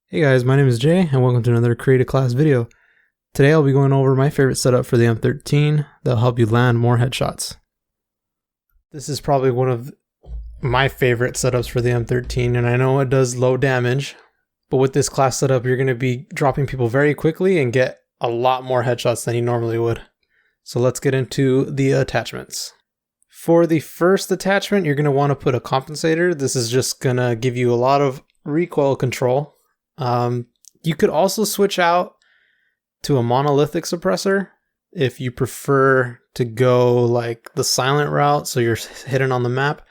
Hey guys, my name is Jay and welcome to another Create a Class video. Today I'll be going over my favorite setup for the M13 that'll help you land more headshots. This is probably one of my favorite setups for the M13, and I know it does low damage, but with this class setup you're going to be dropping people very quickly and get a lot more headshots than you normally would. So let's get into the attachments. For the first attachment, you're going to want to put a compensator. This is just going to give you a lot of recoil control. You could also switch out to a monolithic suppressor if you prefer to go like the silent route, so you're hidden on the map.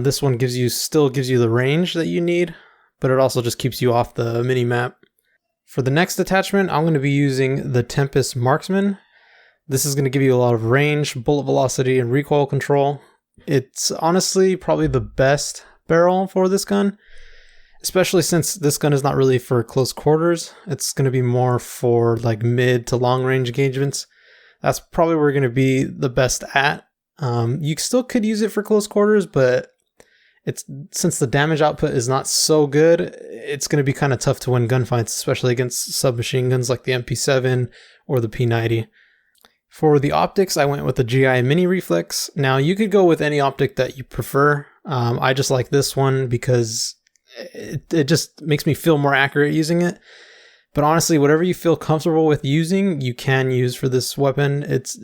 This one still gives you the range that you need, but it also just keeps you off the mini map. For the next attachment, I'm going to be using the Tempest Marksman. This is going to give you a lot of range, bullet velocity, and recoil control. It's honestly probably the best barrel for this gun, especially since this gun is not really for close quarters. It's going to be more for like mid to long range engagements. That's probably where we're going to be the best at. You still could use it for close quarters, but since the damage output is not so good, it's going to be kind of tough to win gunfights, especially against submachine guns like the MP7 or the P90. For the optics, I went with the GI Mini Reflex. Now you could go with any optic that you prefer. I just like this one because it just makes me feel more accurate using it. But honestly, whatever you feel comfortable with using, you can use for this weapon. It's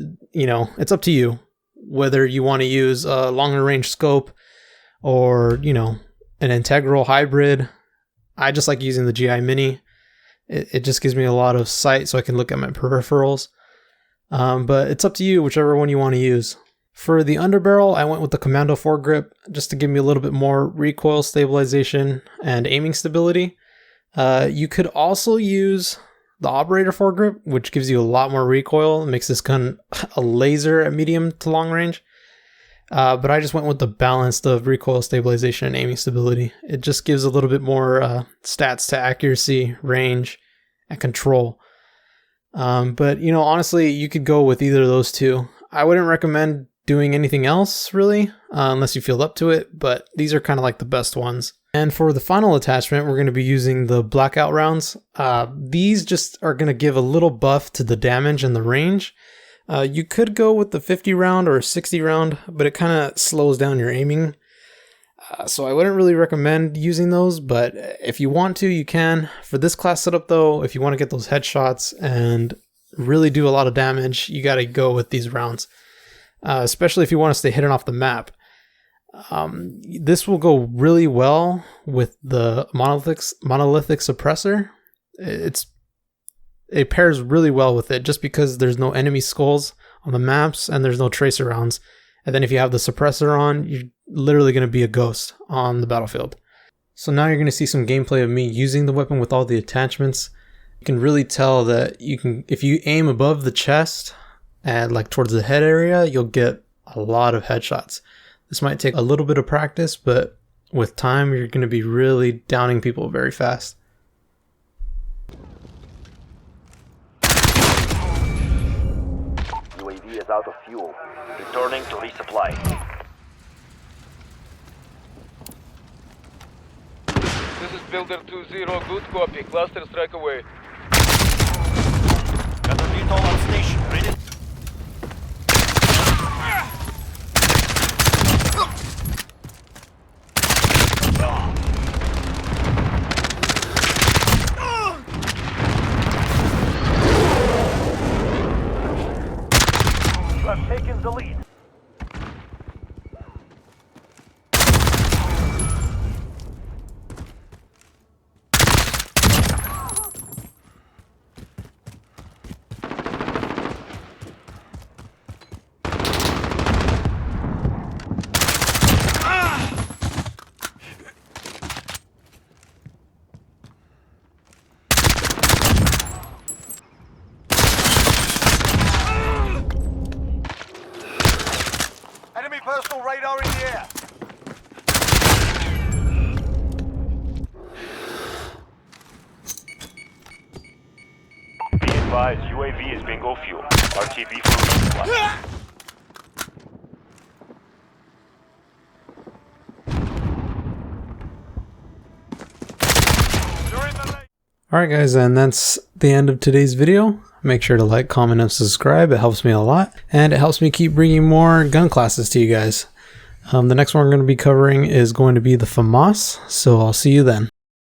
up to you whether you want to use a longer range scope or, an integral hybrid. I just like using the GI Mini. It just gives me a lot of sight so I can look at my peripherals. But it's up to you, whichever one you want to use. For the underbarrel, I went with the Commando foregrip just to give me a little bit more recoil stabilization and aiming stability. You could also use the operator foregrip, which gives you a lot more recoil. It makes this gun a laser at medium to long range. But I just went with the balance of recoil stabilization and aiming stability. It just gives a little bit more stats to accuracy, range, and control. But honestly, you could go with either of those two. I wouldn't recommend doing anything else really, unless you feel up to it, but these are kind of like the best ones. And for the final attachment, we're going to be using the blackout rounds. These just are going to give a little buff to the damage and the range. You could go with the 50 round or 60 round, but it kind of slows down your aiming. So I wouldn't really recommend using those, but if you want to, you can. For this class setup though, if you want to get those headshots and really do a lot of damage, you got to go with these rounds. Especially if you want to stay hidden off the map. This will go really well with the monolithic suppressor. It pairs really well with it just because there's no enemy skulls on the maps and there's no tracer rounds. And then if you have the suppressor on, you're literally going to be a ghost on the battlefield. So now you're going to see some gameplay of me using the weapon with all the attachments. You can really tell that if you aim above the chest and like towards the head area, you'll get a lot of headshots. This might take a little bit of practice, but with time, you're going to be really downing people very fast. UAV is out of fuel. Returning to resupply. This is Builder 2-0. Good copy. Cluster strike away. Got a VTOL on station. Ready? You have taken the lead. Enemy personal radar in the air. Be advised, UAV is bingo fuel. RTB for resupply. You're in the Alright guys, and that's the end of today's video. Make sure to like, comment, and subscribe. It helps me a lot, and it helps me keep bringing more gun classes to you guys. The next one we're going to be covering is going to be the FAMAS, so I'll see you then.